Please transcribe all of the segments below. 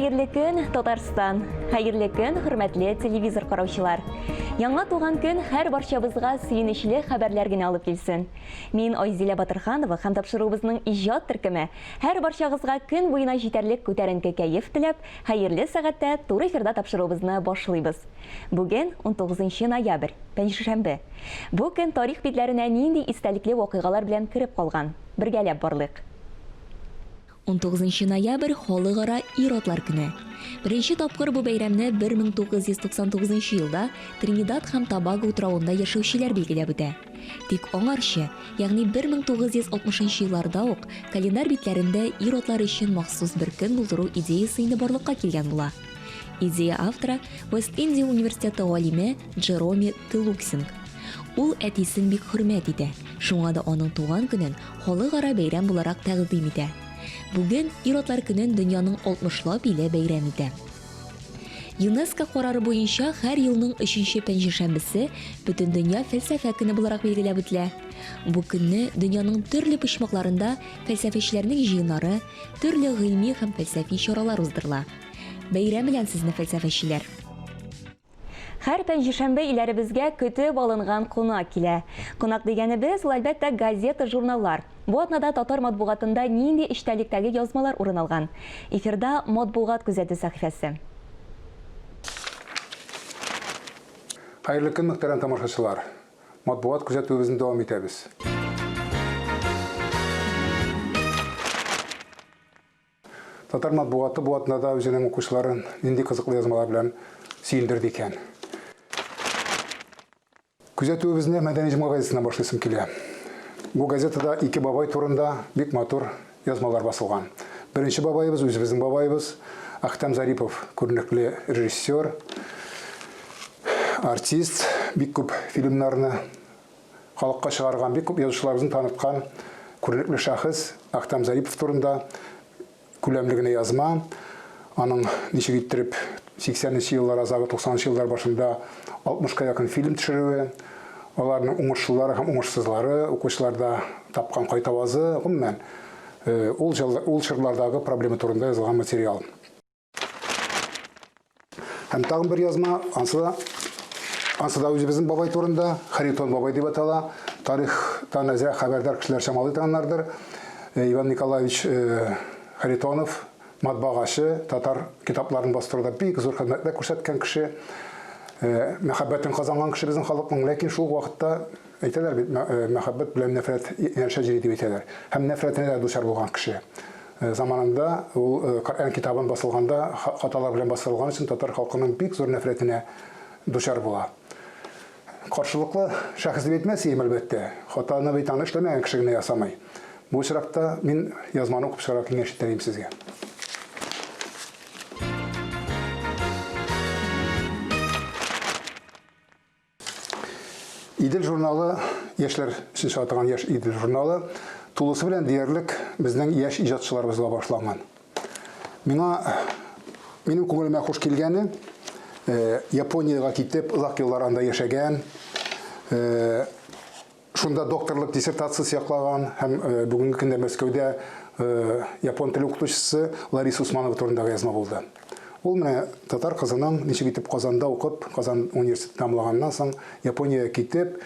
Хәерле көн, Татарстан. Хәерле көн, хөрмәтле телевизор караучылар. Яңа туган көн һәр барчабызга сөенечле хәбәрләр генә алып килсен. Мин Айзилә Батырханова һәм тапшыруыбызның иҗат төркеме һәр барчагызга көн буена җитәрлек күтәренке кәеф теләп, хәерле сәгатьтә туры эфирда тапшыруыбызны башлыйбыз. Бүген 19 ноябрь, пәнҗешәмбе. Бу көн тарих битләренә нинди истәлекле вакыйгалар белән кереп калган? Бергәләп барлык. 19 ноябрь халыкара ир-атлар көне. Беренче тапкыр бу бәйрәмне 1999 елда Тринидад һәм Тобаго утравында яшәүчеләр билгеләп үтә. Тик аңарчы, ягъни 1960 елларда ук календар битләрендә ир-атлар өчен махсус бер көн булдыру идеясы инде барлыкка килгән була. Идея авторы Вест-Индия университеты галиме Джероми Тилуксинг. Ул әтисен бик хөрмәт итә. Шуңа да аның туган көнен халыкара бәйрәм буларак тәкъдим итә. Бүген ир-атлар көнен дөньяның 60лап иле бәйрәм итә. ЮНЕСКО карары буенча һәр елның 3нче пәнҗешәмбесе бөтен дөнья фәлсәфә көне буларак билгеләп үтелә. Бу көнне дөньяның төрле почмакларында фәлсәфәчеләрнең җыеннары, төрле гыйльми һәм фәлсәфи чаралар уздырыла. Бәйрәм белән сезне фәлсәфәчеләр. Һәр пәнҗешәмбе иләребезгә көтеп алынган кунак килә. Кунак дигәнебез ул әлбәттә газета, журналлар. Бу атнада татар матбугатында нинди эчтәлектәге язмалар урын алган? Эфирда матбугат күзәтү сәхифәсе. Хәерле көн, мөхтәрәм тамашачылар. Матбугат күзәтүебезне дәвам итәбез. Татар матбугаты бу атнада үзенең укучыларын нинди кызыклы язмалар белән сөендерде икән. Күзәтүебезне Мәдәни җомга газетасына башлыйсым килә. Бу газетада ике бабай турында бик матур язмалар басылган. Беренче бабайыбыз үзебезнең бабайыбыз Ахтам Зарипов, күренекле режиссер, артист, бик күп фильмнарны халыкка чыгарган, бик күп язучыларыбызны таныткан күренекле шәхес Ахтам Зарипов турында күләмле генә язма. Аның ничек иттереп 80нче еллар азагы 90нчы еллар башында 60ка якын фильм төшерүе, аларның уңышлылары һәм уңышсызлары, укучыларда тапкан кайтавазы, гомумән, ул чорлардагы проблема турында язылган материал. Һәм тагын бер язма, ансыда үзебезнең бабай турында, Харитон бабай дип атала, тарихтан әзрәк хәбәрдар кешеләр чамалый торганнардыр. Иван Николаевич Харитонов, матбагашы, татар китапларын бастыруда бик зур хезмәтләр күрсәткән кеше, мәхәббәтен казанган кеше безнең халыкның, ләкин шул вакытта әйтәләр бит, мәхәббәт белән нәфрәт янәшә җире дип әйтәләр. Һәм нәфрәтенә дә дучар булган кеше. Заманында ул Коръән китабын басылганда, хаталар белән басылган өчен татар халкының бик зур нәфрәтенә дучар була. Каршылыклы шәхес дип әйтмәсем, әлбәттә, хатаны байтаны эшләмәгән кеше генә ясамый. Бу очракта мин язманы укып чыгарга киңәш итәм сезгә. Идел журналы, яшьләр өчен чыгартылган яшь Идел журналы, тулысы белән диярлек безнең яшь иҗатчыларыбызга башлаган. Минем күңелемә хуш килгәне, Япониягә китеп, озак еллар анда яшәгән, шунда докторлык диссертациясе яклаган һәм бүгенге көндә Мәскәүдә япон теле укытучысы Лариса Усманова турында язма булды. Ул менә татар кызының ничек итеп Казанда укып, Казан университетын тәмамлаганнан соң Япониягә китеп,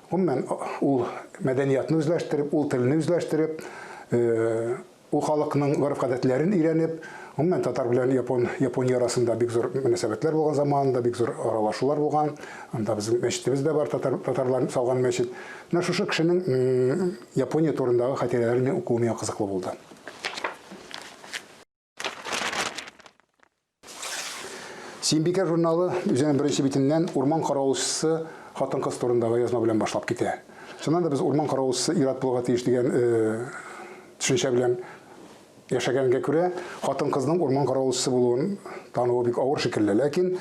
гомумән ул мәдәниятны үзләштереп, ул телне үзләштереп, ул халыкның гореф-гадәтләрен өйрәнеп, гомумән татар белән Япония арасында бик зур мөнәсәбәтләр булган заманында, бик зур аралашулар булган. Анда безнең мәчетебез дә бар, татарлар салган мәчет. Менә шушы кешенең Япония турындагы хатирәләрен укуы миңа кызыклы булды. Симбикә журналы үзенең беренче битеннән урман каравылчысы хатын-кыз турындагы язма белән башлап китә. Шуннан да без урман каравылчысы ир-ат булырга тиеш дигән төшенчә белән яшәгәнгә күрә, хатын-кызның урман каравылчысы булуын тануы бик авыр шикелле, ләкин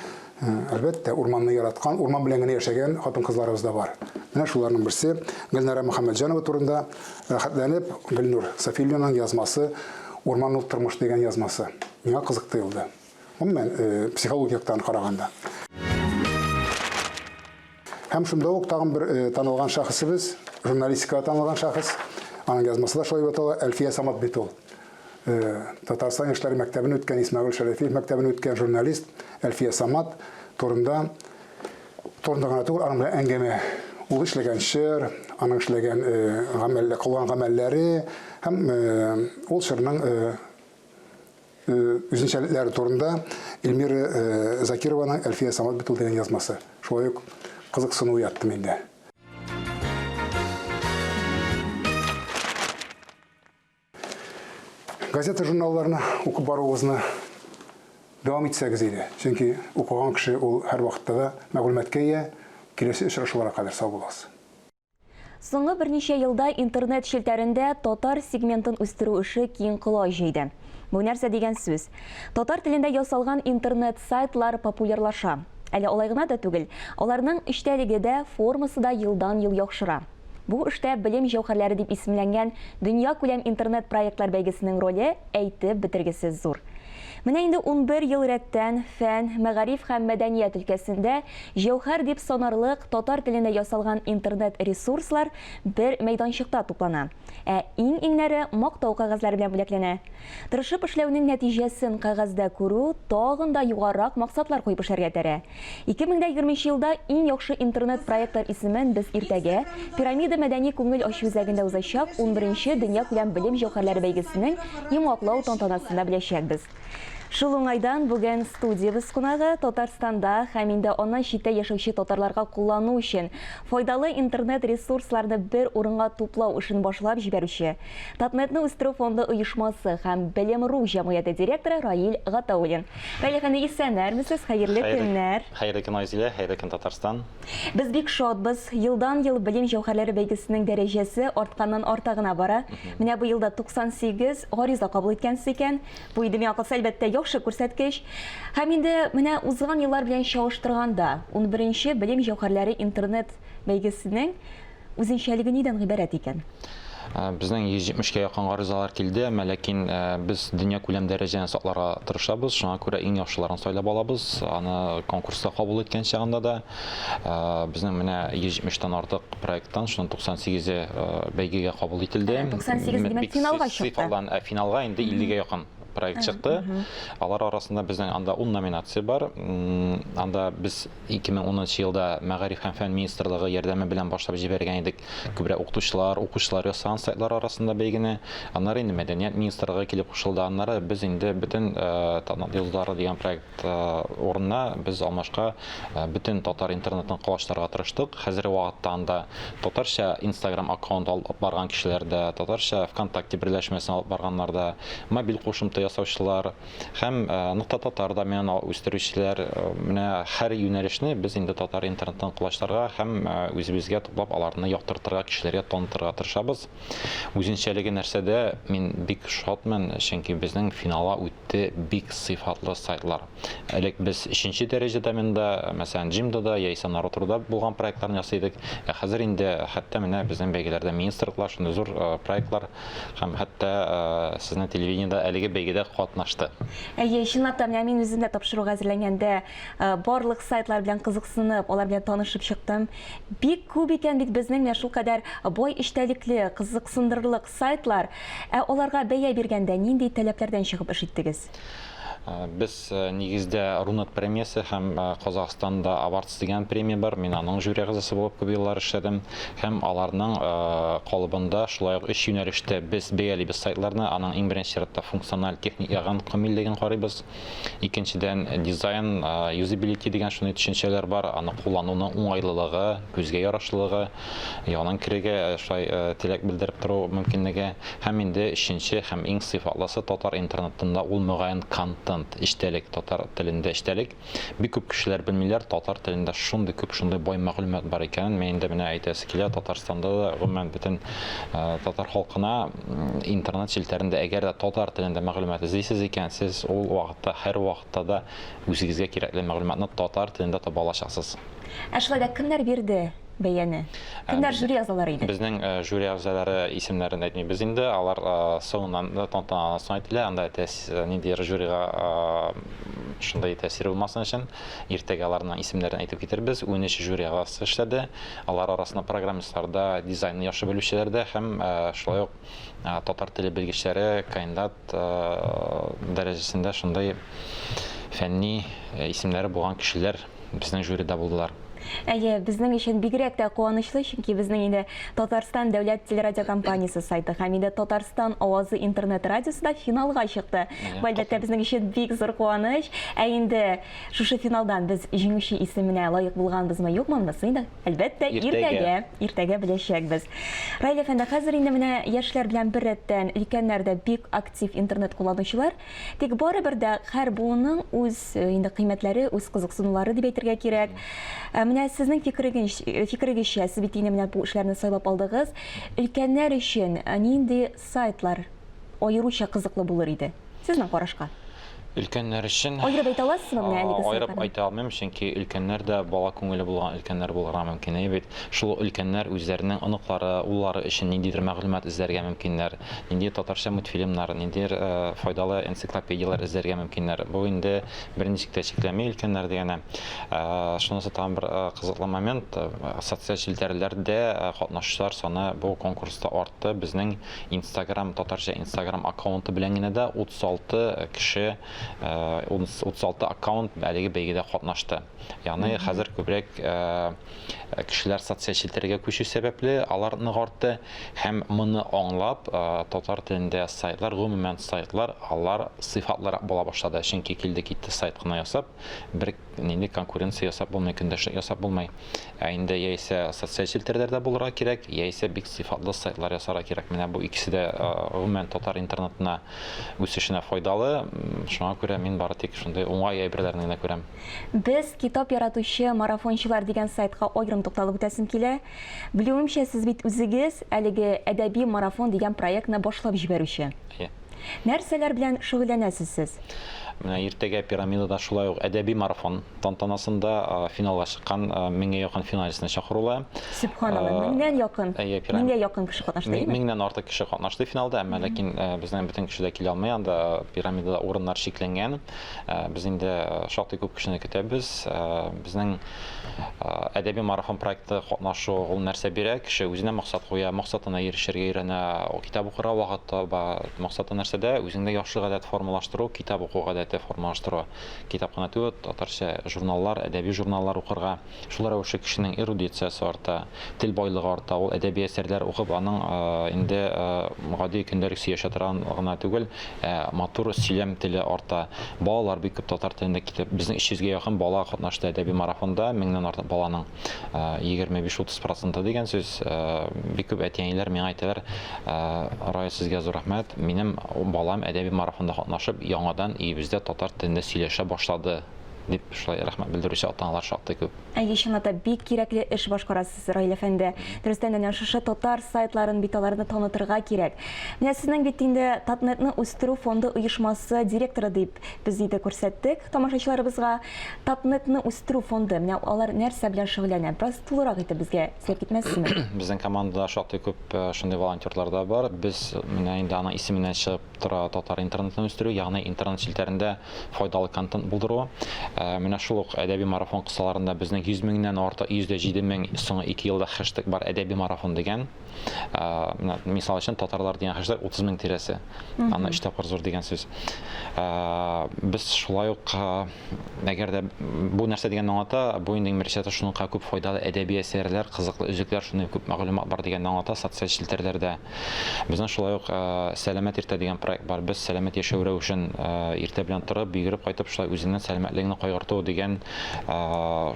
әлбәттә урманны яраткан, урман белән генә яшәгән хатын-кызларыбыз да бар. Менә шуларның берсе Гөлнара Мөхәммәтҗанова турында рәхәтләнеп Гөлнур Сафиевнаның язмасы "Урманлык тормыш" дигән язмасы. Миңа кызык тоелды. Гомумән, психология яктан караганда. Һәм шунда ук тагын бер танылган шәхесебез, журналистикага танылган шәхес, аның язмасы да шулай атала, Әлфия Саматбетова. Татарстан яшьләре мәктәбен үткән, Исмәгыйль Шәрәфиев мәктәбен үткән журналист Әлфия Самат турында гына түгел, аның белән әңгәмә. Ул эшләгән шер, аның эшләгән кылган гамәлләре һәм ул шерның үзенчәлекләре турында Эльмира Закированың Әлфия Самат бит ул дигән язмасы. Шулай ук кызыксыну уятты миндә. Газета журналларны укып баруыбызны дәвам итсәгез иде. Чөнки укыган кеше ул һәр вакытта да мәгълүматкә ия, киләсе очрашуларга кадәр сау буласыз. Соңгы берничә елда интернет челтәрендә татар сегментын үстерү эше киң кылай җыйды. Бу нәрсә дигән сүз? Татар телендә ясалган интернет сайтлар популярлаша. Әле алай гына да түгел, аларның эчтәлеге дә, формасы да елдан-ел яхшыра. Бу эштә белем җәүһәрләре дип исемләнгән дөнья күләм интернет проектлар бәйгесенең роле әйтеп бетергесез зур. Менә инде 11 ел рәттән фән, мәгариф һәм мәдәният өлкәсендә җәүһәр дип санарлык татар телендә ясалган интернет ресурслар бер мәйданчыкта туплана. Ә иң-иңнәре мактау кагазлары белән бүләкләнә. Тырышып эшләүнең нәтиҗәсен кагазда күрү тагын да югарырак максатлар куеп эшләргә тәрә. 2020 елда иң яхшы интернет проектлар исемен без иртәгә Пирамида мәдәни күңел ачу үзәгендә узачак 11-нче дөнья күләм белем җәүһәрләре бәйгесенең йомгаклау тантанасында беләчәкбез. Шул уңайдан бүген студиябыз кунагы Татарстанда һәм инде аннан читтә яшәүче татарларга куллану өчен файдалы интернет ресурсларны бер урынга туплау эшен башлап җибәрүче Татнетны үстерү фонды оешмасы һәм Белем.ру җәмгыяте директоры Раил Гатауллин. Бәйгәне исәннәрмесез, хәерле көннәр. Хәерле көн Айзилә, хәерле көн Татарстан. Без бик шатбыз. Елдан-ел белем җәүһәрләре бәйгесенең дәрәҗәсе артканнан арта гына бара. Менә бу елда 98 гариза кабул иткәнсез икән. Бу иде миңа калса әлбәттә яхшы күрсәткеч. Һәм инде менә узган еллар белән чагыштырганда 11-нче белем җәүһәрләре интернет бәйгесенең үзенчәлеге нидән гыйбарәт икән? Безнең 170-кә якын гаризалар килде, ләкин без дөнья күләм дәрәҗәне сакларга тырышабыз. Шуңа күрә иң яхшыларын сайлап алабыз. Аны конкурста кабул иткән чагында да безнең менә 170-тән артык проекттан шуның 98-е бәйгегә кабул ителде. 98 димәк финалга чыкты. Финалга инде 50-гә якын проект чыкты. Алар арасында безнең анда 10 номинация бар. Анда без 2010 елда Мәгариф һәм фән министрлыгы ярдәме белән башлап җибәргән идек. Күбрәк укучылар ясаган сайтлар арасында бәйгене. Аннары инде мәдәният министрлыгы килеп кушылды. Аннары без инде бөтен Татнет йолдызлары дигән проект урынына без алмашка бөтен татар интернетын кылыштырырга тырыштык. Хәзерге вакытта анда татарча Instagram аккаунт алып барган кешеләр дә, татарча ВКонтакте берләшмәсен алып барганнар да, мобиль кушымта ясаучылар һәм нокта татар домен үстерүчеләр, менә һәр юнәлешне без инде татар интернетын кылыштырырга һәм үзебезгә туплап аларны яктыртырга, кешеләргә танытырга тырышабыз. Үзенчәлеге нәрсәдә мин бик шатмын, чөнки безнең финалга үтте бик сыйфатлы сайтлар. Элек без 3нче дәрәҗәдә монда, мәсәлән, Җимдада яисә Наруторда булган проектларны ясыйдык. Хәзер инде хәтта менә безнең бәйгеләрдә министрлыклар шундый зур проектлар һәм хәтта сезнең телевидениедә әлеге бәйгедә катнашты. Әйе, чынлап та мин үземдә тапшыруга әзерләнгәндә барлык сайтлар белән кызыксынып, алар белән танышып чыктым. Бик күп икән бит безнең менә шулкадәр бай эчтәлекле, кызыксындырырлык сайтлар. Аларга бәя биргәндә нинди таләпләрдән чыгып эш иттегез? Без нигездә Рунет премиясе һәм Казахстанда Авартс дигән премия бар. Мин аның жюри әгъзасы булып күп еллар эшләдем. Һәм аларның калыбында шулай ук 3 юнәлештә без бәялибез сайтларны. Аның иң беренче чиратта функциональ техник ягын камиллеген карыйбыз. Икенчедән дизайн, юзабилити дигән шундый төшенчәләр бар. Аны куллануның уңайлылыгы, күзгә ярашлылыгы, янын кирегә шулай теләк белдереп тору мөмкинлеге. Һәм инде 3нче һәм иң сыйфатлысы татар интернетында ул мөгаен эчтәлек, татар телендә эчтәлек. Бик күп кешеләр белмиләр, татар телендә шундый күп, шундый бай мәгълүмат бар икәнен. Мен инде менә әйтәсе килә, Татарстанда да гомумән бөтен татар халкына интернет челтәрендә әгәр дә татар телендә мәгълүмат эзлисез икән, сез ул вакытта, һәр вакытта да үзегезгә кирәкле мәгълүматны татар телендә таба алачаксыз. Шулай да кемнәр бирде бәяне? Кемнәр жюри ағзалары иде? Безнең жюри әгъзалары исемнәрен әйтмибез инде. Алар соңыннан тантананы соң әйтелә. Анда ниндидер жюрига шундай тәэсире булмасын өчен иртәгә аларның исемнәрен әйтеп китербез. 13 жюри әгъзасы эшләде. Алар арасында программистлар да, дизайнны яхшы белүчеләр дә һәм шулай ук татар теле белгечләре, кандидат дәрәҗәсендә шундай фәнни исемнәре булган кешеләр безнең жюрида булдылар. Әйе, безнең өчен бигрәк тә куанычлы, чөнки безнең инде Татарстан дәүләт телерадиокомпаниясе сайты һәм инде Татарстан авазы интернет радиосы да финалга чыкты. Бу әлбәттә безнең өчен бик зур куаныч. Ә инде шушы финалдан без җиңүче исеменә лаек булганбызмы, юкмы, монысын инде әлбәттә иртәгә беләчәкбез. Раил әфәнде, хәзер инде менә яшьләр белән бер рәттән өлкәннәр дә бик актив интернет кулланучылар. Тик барыбер дә һәр буының үз инде кыйммәтләре, үз кызыксынулары дип әйтергә кирәк. Менә сезнең фикерегезчә, сез бит инде менә бу эшләрне сайлап алдыгыз. Өлкәннәр өчен нинди сайтлар аеруча кызыклы булыр иде? Сезнең карашка. Өлкәннәр өчен Аерып әйтә аласызмы менә әлеге сайтларны? Аерып әйтә алмыйм, чөнки өлкәннәр дә бала күңеле булган өлкәннәр булырга мөмкин бит. Шул өлкәннәр үзләренең оныклары, уллары өчен ниндидер мәгълүмат эзләргә мөмкиннәр. Нинди татарча мультфильмнар, ниндидер файдалы энциклопедиялар эзләргә мөмкиннәр. Бу инде берничек тә чикләми өлкәннәр дигәнә. Шунысы тагын бер кызыклы момент. Социаль челтәрләрдә катнашучылар саны бу конкурста артты. Безнең Instagram, татарча Instagram аккаунты белән генә дә 36 кеше 36 аккаунт әлеге бәйгедә катнашты. Ягъни хәзер күбрәк кешеләр социаль челтәргә күчү сәбәпле алар артты һәм моны аңлап татар телендә сайтлар, гомумән сайтлар, алар сыйфатлырак була башлады. Чөнки килде китте сайт кына ясап, бер нинди конкуренция ясап булмый, көндәшлек ясап булмый. Инде яисә социаль челтәрләрдә булырга кирәк, яисә бик сыйфатлы сайтлар ясарга кирәк. Менә бу икесе дә гомумән татар интернетына үсешенә файдалы. Шуңа күрә мин бары тик шундый уңай әйберләрне генә күрәм. Без китап яратучы марафончылар дигән сайтка аерым тукталып үтәсем килә. Белүемчә, сез бит үзегез әлеге әдәби марафон дигән проектны башлап җибәрүче. Нәрсәләр белән шөгыльләнәсез сез? Менә иртәгә пирамидада шулай ук әдәби марафон тантанасында финалга чыккан 1000 якын финалистны чакырулы. Субханалла, 1000 якын кеше катнашты. 1000дән артык кеше катнашты финалда, әмма ләкин безнең бөтен кеше дә килә алмый, анда пирамидада урыннар шикләнгән. Без инде шактый күп кешене көтәбез. Безнең әдәби марафон проекты катнашу ул нәрсә бирә? Кеше үзенә максат куя, максатына ирешергә өйрәнә, китап укырга вакыт таба. Максаты нәрсәдә? Үзеңдә яхшы гадәт формалаштыру, китап укуга формалаштыру, китапхана түгел, татарча журналлар, әдәби журналлар укырга. Шулар өчен кешенең эрудициясе арта, тел байлыгы арта, ул әдәби әсәрләр укып, аның инде гади көндәлек сөйләшә торган гына түгел, матур сөйләм теле арта. Балалар бик күп татар телендә китап. Безнең 300-гә якын бала катнашты әдәби марафонда, 1000дән артык баланың 25-30% дигән сүз. Бик күп әтиәниләр миңа әйтәләр, Рая, сезгә зур рәхмәт. Минем балам әдәби марафонда катнашып, яңадан өебездә татар телендә сөйләшә башлады дип шулай рәхмәт белдерүче ата-аналар шактый күп. Чынлап та бик кирәкле эш башкарасыз, Раил әфәнде. Дөрестән дә шушы татар сайтларын бит аларны танытырга кирәк. Менә сезнең бит инде Татнетны үстерү фонды оешмасы директоры дип без инде күрсәттек тамашачыларыбызга. Татнетны үстерү фонды, менә алар нәрсә белән шөгыльләнә? Бераз тулырак итеп безгә сөйләп китмәссезме? Безнең командада шактый күп шундый волонтерлар да бар. Без менә инде аның исеменнән чыгып тора татар интернетны үстерү, ягъни интернет челтәрендә файдалы контент булдыру. Менә шул ук әдәби марафон кысаларында безнең 100 меңнән артык 107 мең соңгы 2 елда хэштег бар, әдәби марафон дигән. Мисал өчен татарлар дигән хэштег 30 мең тирәсе. Аны 3 тапкыр зур дигән сүз. Без шулай ук әгәр дә бу нәрсә дигән аңлата, бу инде мөрәҗәгатә шуныңка күп файдалы әдәби әсәрләр, кызыклы үзекләр, шундый күп мәгълүмат бар дигән аңлата социаль челтәрләрдә. Безнең шулай ук сәламәт иртә дигән проект бар. Без сәламәт яшәү рәвешен иртә белән торып, бигрәк кайтып шулай үзенең сәламәтлегенә кайгырту дигән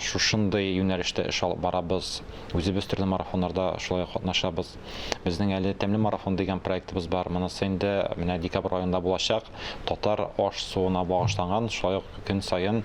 шушындай юнәлештә эш алып барабыз. Үзебез төрле марафоннарда шулай катнашабыз. Безнең әле тәмле марафон дигән проектыбыз бар. Монысы инде менә декабрь аенда булачак. Татар аш суына багышланган, шулай ук көн сайын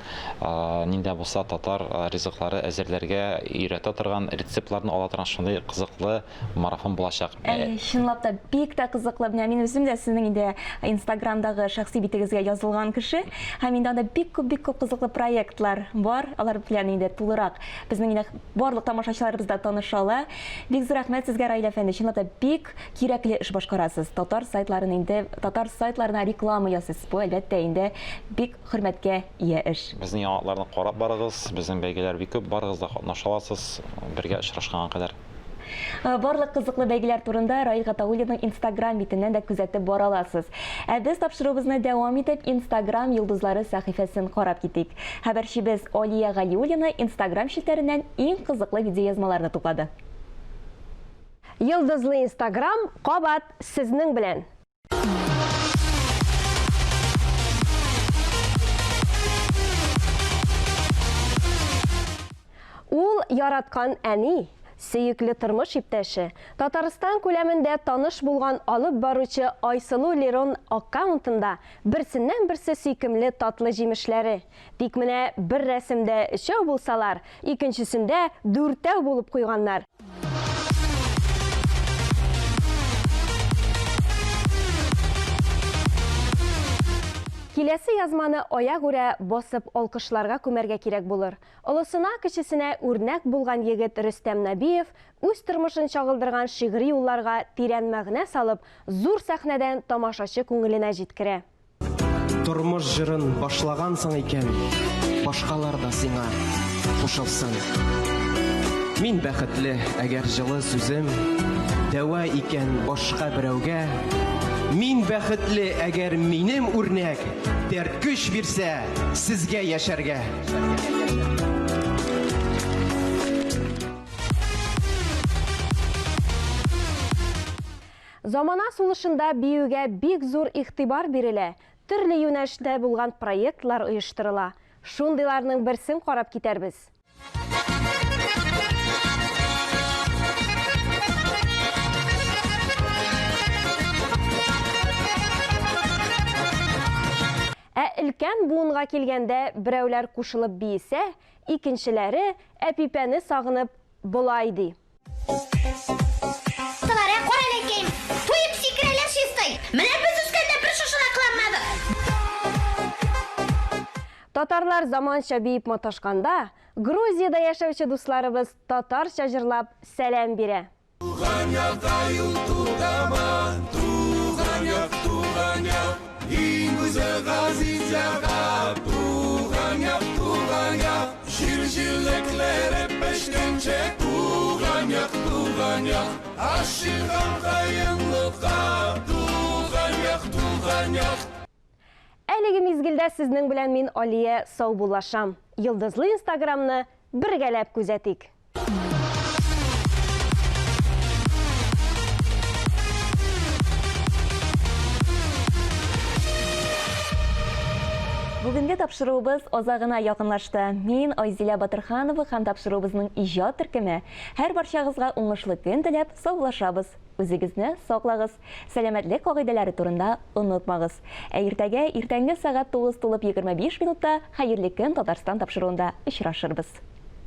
нинди булса татар ризыклары әзерләргә өйрәтә торган, рецептларны ала торган шундый кызыклы марафон булачак. Чынлап та бик тә кызыклы. Менә мин үзем дә сезнең инде Instagramдагы шәхси битегезгә язылган кеше, һәм инде анда бик күп кызыклы проектлар бар, алар белән инде тулырак безнең инде барлык тамашачыларыбыз да танышалар. Бик зур рәхмәт сезгә, Раил әфәнде, чынлап та бик кирәкле эш башкарасыз. Татар сайтларына реклама ясыйсыз. Бу әлбәттә инде бик хөрмәткә ия эш. Безнең яңалыкларны карап барыгыз, безнең бәйгеләр бик күп, барыгыз да катнаша аласыз, бергә очрашканга кадәр. Барлык кызыклы бәйгеләр турында Раил Гатауллинның Instagram битеннән дә күзәтеп бара аласыз. Без тапшыруыбызны дәвам итеп Instagram йолдызлары сәхифәсен карап китик. Хәбәрчебез Алия Галиуллина Instagram шелтәреннән иң кызыклы видеоязмаларны туплады. Йылдызлы Instagram кабат сезнең белән. Ул яраткан әни, сөекле тормыш иптәше, Татарстан күләмендә таныш булган алып баручы Айсылу Лерон аккаунтында берсеннән-берсе сөйкемле татлы җимешләре. Тик менә бер рәсемдә 3 булсалар, икенчесендә 4 булып куйганнар. Киләсе язманы аягүрә басып алкышларга күмәргә кирәк булыр. Олысына, кечесенә үрнәк булган егет Рөстәм Нәбиев үз тормышын чагылдырган шигъри юлларга тирән мәгънә салып, зур сәхнәдән тамашачы күңеленә җиткерә. Тормыш җырын башлагансың икән, башкалар да сиңа кушылсын. Мин бәхетле, әгәр җылы сүзем дәва икән башка берәүгә. Мин бәхетле, әгәр минем үрнәк дәрт көч бирсә сезгә яшәргә. Замана сулышында биюгә бик зур игътибар бирелә. Төрле юнәлештә булган проектлар оештырыла. Шундыйларның берсен карап китәрбез. Өлкән буынга килгәндә берәүләр кушылып биесә, икенчеләре әпипәне сагынып болай ди. Тылары қоралекейм, туйып сикірелер шестай, менә біз үскәндә бір шушына қыламады. Татарлар заманча биеп маташканда, Грузияда яшәүче дусларыбыз татарча җырлап сәлам бирә. Әлеге мизгелдә сезнең белән мин Алия сау булашам. Йылдызлы Instagramны бергәләп күзәтик. Бүгенге тапшыруыбыз азагына якынлашты. Мин Айзилә Батырханова һәм тапшыруыбызның иҗат төркеме һәр барчагызга уңышлы көн теләп саулашабыз. Үзегезне саклагыз. Сәламәтлек кагыйдәләре турында онытмагыз. Иртәнге сәгать 9:25 минутта хәерле көн Татарстан тапшыруында очрашырбыз.